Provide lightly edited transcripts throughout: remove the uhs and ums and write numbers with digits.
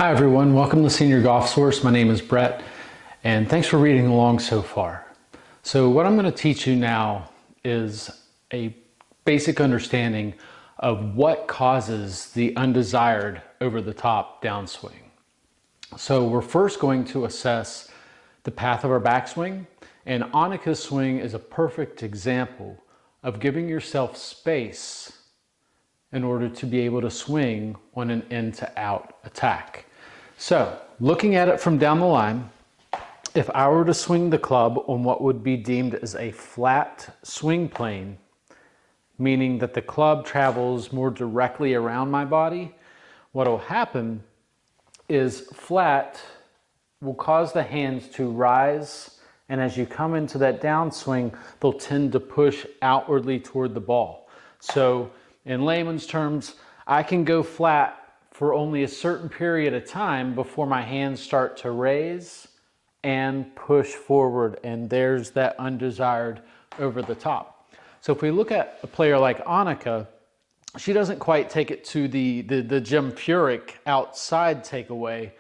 Hi everyone, welcome to Senior Golf Source. My name is Brett and thanks for reading along so far. So what I'm going to teach you now is a basic understanding of what causes the undesired over-the-top downswing. So we're first going to assess the path of our backswing, and Annika's swing is a perfect example of giving yourself space in order to be able to swing on an in-to-out attack. So, looking at it from down the line, if I were to swing the club on what would be deemed as a flat swing plane, meaning that the club travels more directly around my body, what will happen is flat will cause the hands to rise, and as you come into that downswing, they'll tend to push outwardly toward the ball. So, in layman's terms, I can go flat for only a certain period of time before my hands start to raise and push forward, and there's that undesired over the top. So if we look at a player like Annika, she doesn't quite take it to the Jim Furyk outside takeaway,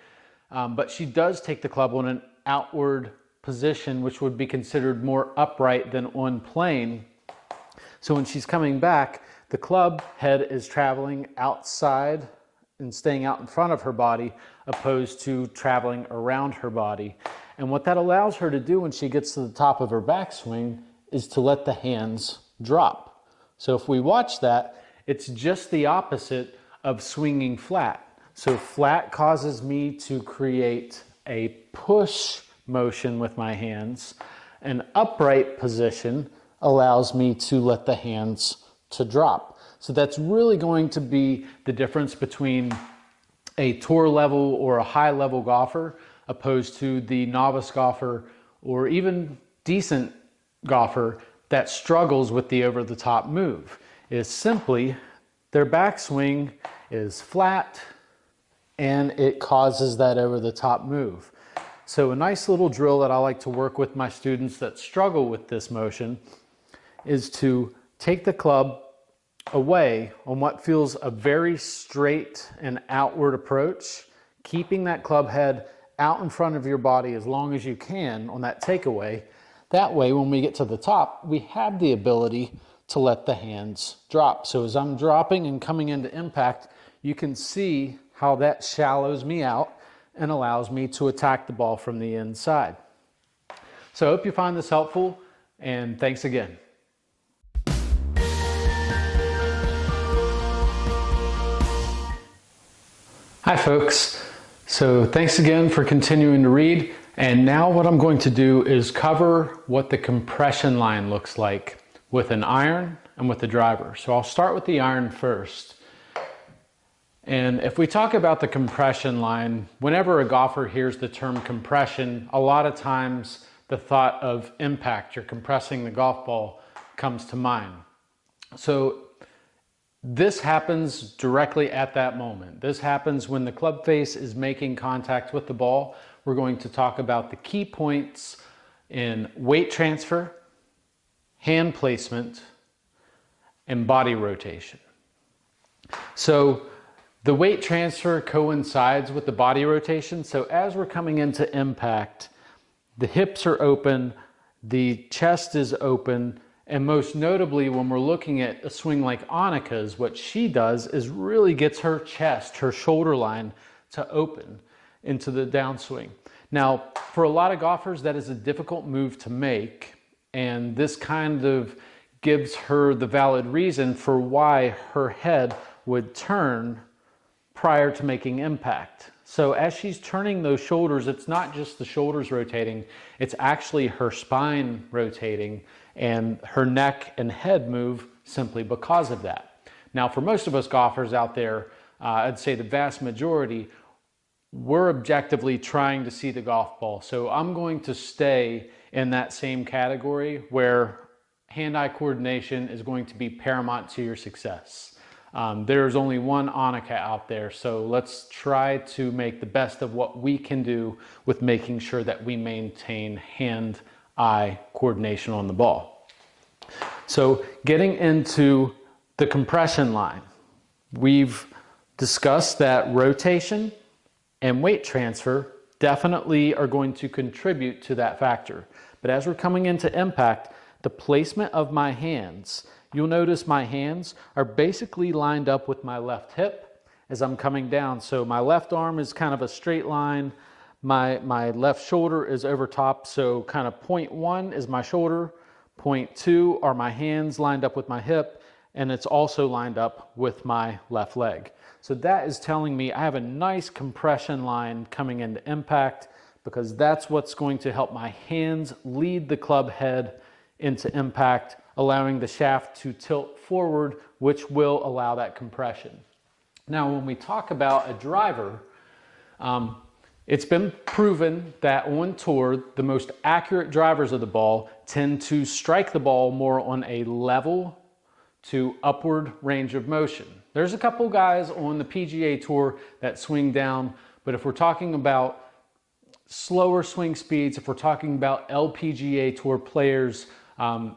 but she does take the club on an outward position, which would be considered more upright than on plane. So when she's coming back, the club head is traveling outside and staying out in front of her body, opposed to traveling around her body. And what that allows her to do when she gets to the top of her backswing is to let the hands drop. So if we watch that, it's just the opposite of swinging flat. So flat causes me to create a push motion with my hands. An upright position allows me to let the hands to drop. So that's really going to be the difference between a tour level or a high level golfer opposed to the novice golfer or even decent golfer that struggles with the over the top move. It is simply their backswing is flat and it causes that over the top move. So a nice little drill that I like to work with my students that struggle with this motion is to take the club away on what feels a very straight and outward approach, keeping that club head out in front of your body as long as you can on that takeaway. That way, when we get to the top, we have the ability to let the hands drop. So as I'm dropping and coming into impact, you can see how that shallows me out and allows me to attack the ball from the inside. So I hope you find this helpful, and thanks again. Hi folks, so thanks again for continuing to read, and now what I'm going to do is cover what the compression line looks like with an iron and with the driver. So I'll start with the iron first. And if we talk about the compression line, whenever a golfer hears the term compression, a lot of times the thought of impact, you're compressing the golf ball, comes to mind. So this happens directly at that moment. This happens when the club face is making contact with the ball. We're going to talk about the key points in weight transfer, hand placement, and body rotation. So the weight transfer coincides with the body rotation. So as we're coming into impact, the hips are open, the chest is open, and most notably, when we're looking at a swing like Annika's, what she does is really gets her chest, her shoulder line to open into the downswing. Now, for a lot of golfers, that is a difficult move to make, and this kind of gives her the valid reason for why her head would turn prior to making impact. So as she's turning those shoulders, it's not just the shoulders rotating, it's actually her spine rotating, and her neck and head move simply because of that. Now, for most of us golfers out there, I'd say the vast majority, we're objectively trying to see the golf ball. So I'm going to stay in that same category where hand-eye coordination is going to be paramount to your success. There's only one Annika out there, so let's try to make the best of what we can do with making sure that we maintain hand-eye coordination on the ball. So getting into the compression line, we've discussed that rotation and weight transfer definitely are going to contribute to that factor. But as we're coming into impact, the placement of my hands, you'll notice my hands are basically lined up with my left hip as I'm coming down. So my left arm is kind of a straight line. My left shoulder is over top. So kind of point 1 is my shoulder. Point 2 are my hands lined up with my hip. And it's also lined up with my left leg. So that is telling me I have a nice compression line coming into impact, because that's what's going to help my hands lead the club head into impact, allowing the shaft to tilt forward, which will allow that compression. Now, when we talk about a driver, it's been proven that on tour, the most accurate drivers of the ball tend to strike the ball more on a level to upward range of motion. There's a couple guys on the PGA Tour that swing down, but if we're talking about slower swing speeds, if we're talking about LPGA Tour players,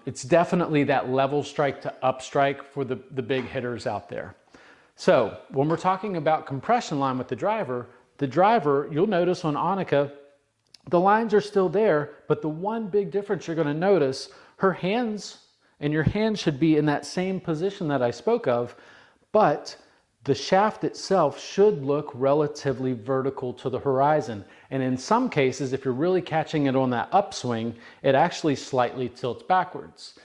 it's definitely that level strike to up strike for the big hitters out there. So when we're talking about compression line with the driver, you'll notice on Annika, the lines are still there, but the one big difference you're gonna notice, her hands and your hand should be in that same position that I spoke of, but the shaft itself should look relatively vertical to the horizon. And in some cases, if you're really catching it on that upswing, it actually slightly tilts backwards.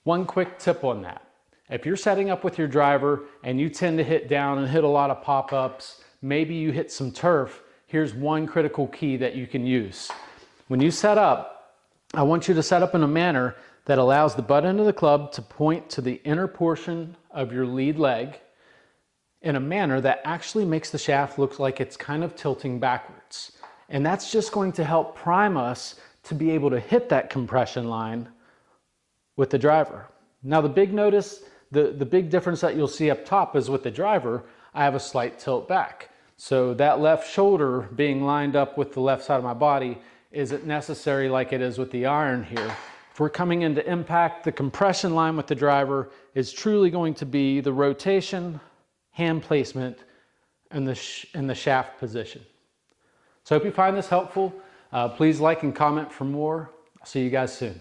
One quick tip on that. If you're setting up with your driver and you tend to hit down and hit a lot of pop-ups, maybe you hit some turf, here's one critical key that you can use. When you set up, I want you to set up in a manner that allows the butt end of the club to point to the inner portion of your lead leg in a manner that actually makes the shaft look like it's kind of tilting backwards. And that's just going to help prime us to be able to hit that compression line with the driver. Now the big difference that you'll see up top is with the driver, I have a slight tilt back. So that left shoulder being lined up with the left side of my body isn't necessary like it is with the iron here. If we're coming into impact, the compression line with the driver is truly going to be the rotation, hand placement, and the shaft position. So I hope you find this helpful. Please like and comment for more. I'll see you guys soon.